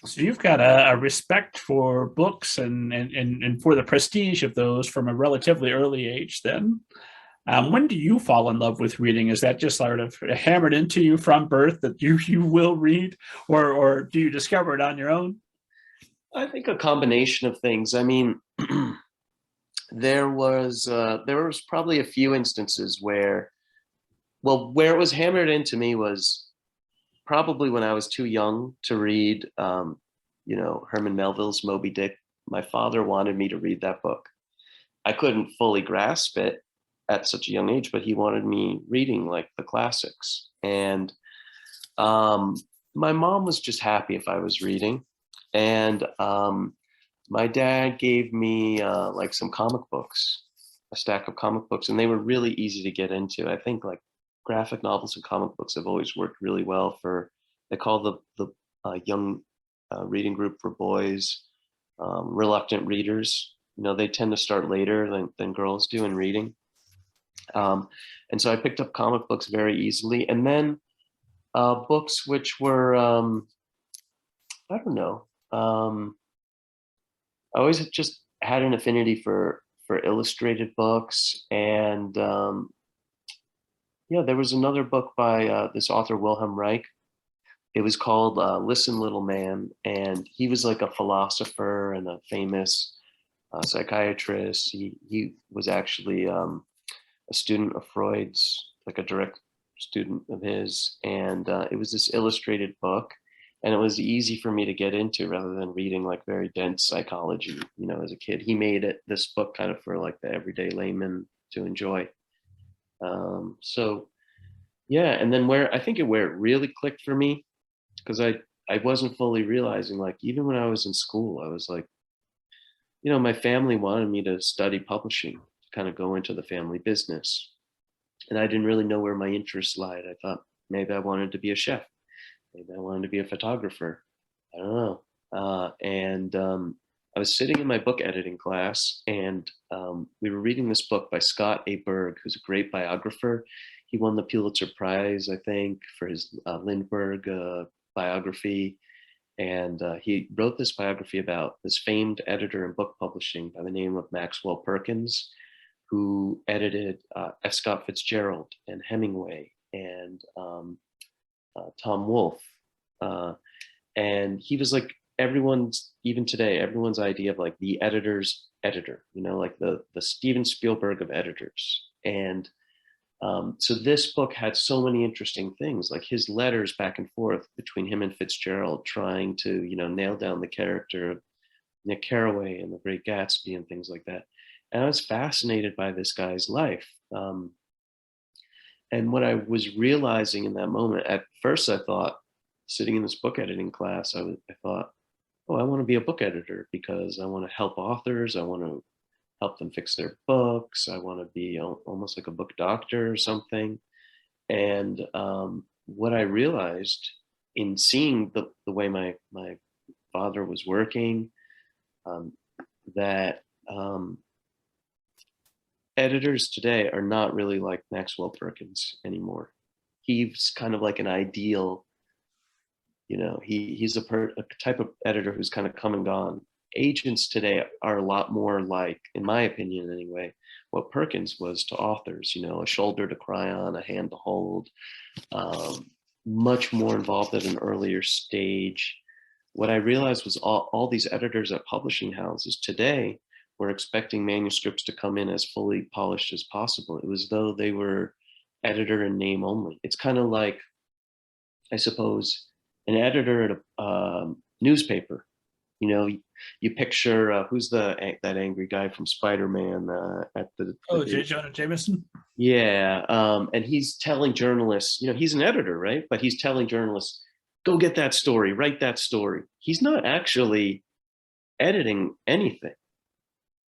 So you've got a respect for books and for the prestige of those from a relatively early age then. When do you fall in love with reading? Is that just sort of hammered into you from birth that you will read, or do you discover it on your own? I think a combination of things. I mean, there was probably a few instances where, well, where it was hammered into me was probably when I was too young to read, Herman Melville's Moby Dick. My father wanted me to read that book. I couldn't fully grasp it at such a young age, but he wanted me reading like the classics. And um, my mom was just happy if I was reading. And my dad gave me like some comic books, a stack of comic books, and they were really easy to get into. I think like graphic novels and comic books have always worked really well for, they call the young reading group for boys reluctant readers. You know, they tend to start later than girls do in reading. And so I picked up comic books very easily. And then books which were, I don't know, I always just had an affinity for illustrated books. And yeah, there was another book by this author, Wilhelm Reich. It was called Listen, Little Man. And he was like a philosopher and a famous psychiatrist. He was actually a student of Freud's, like a direct student of his. And it was this illustrated book. And it was easy for me to get into rather than reading like very dense psychology, as a kid. He made this book kind of for like the everyday layman to enjoy. So yeah, and then where it really clicked for me, because I wasn't fully realizing, like, even when I was in school, I was like, my family wanted me to study publishing, to kind of go into the family business. And I didn't really know where my interests lied. I thought maybe I wanted to be a chef. Maybe I wanted to be a photographer. I don't know. And I was sitting in my book editing class, and we were reading this book by Scott A. Berg, who's a great biographer. He won the Pulitzer Prize, I think, for his Lindbergh biography. And he wrote this biography about this famed editor in book publishing by the name of Maxwell Perkins, who edited F. Scott Fitzgerald and Hemingway and Tom Wolfe. And he was like even today, everyone's idea of like the editor's editor, like the Steven Spielberg of editors. And so this book had so many interesting things, like his letters back and forth between him and Fitzgerald, trying to, nail down the character of Nick Carraway and The Great Gatsby and things like that. And I was fascinated by this guy's life. And what I was realizing in that moment, at first I thought, sitting in this book editing class, I thought, oh, I want to be a book editor because I want to help authors. I want to help them fix their books. I want to be almost like a book doctor or something. And what I realized in seeing the way my father was working, that editors today are not really like Maxwell Perkins anymore. He's kind of like an ideal, he's a type of editor who's kind of come and gone. Agents today are a lot more like, in my opinion anyway, what Perkins was to authors, a shoulder to cry on, a hand to hold, much more involved at an earlier stage. What I realized was all these editors at publishing houses today were expecting manuscripts to come in as fully polished as possible. It was though they were editor in name only. It's kind of like, I suppose, an editor at a newspaper. You picture who's that angry guy from Spider-Man at Oh, J. Jonah Jameson. yeah, and he's telling journalists, he's an editor, right? But he's telling journalists, go get that story, write that story. He's not actually editing anything.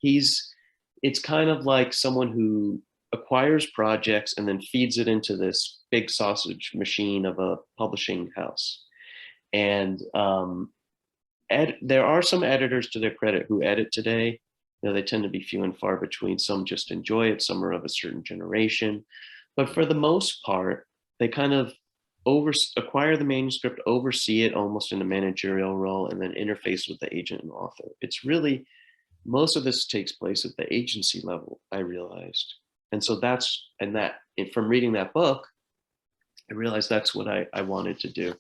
It's kind of like someone who acquires projects and then feeds it into this big sausage machine of a publishing house. And there are some editors, to their credit, who edit today. They tend to be few and far between. Some just enjoy it. Some are of a certain generation. But for the most part, they kind of acquire the manuscript, oversee it almost in a managerial role, and then interface with the agent and author. It's really, most of this takes place at the agency level, I realized. And so from reading that book, I realized that's what I wanted to do.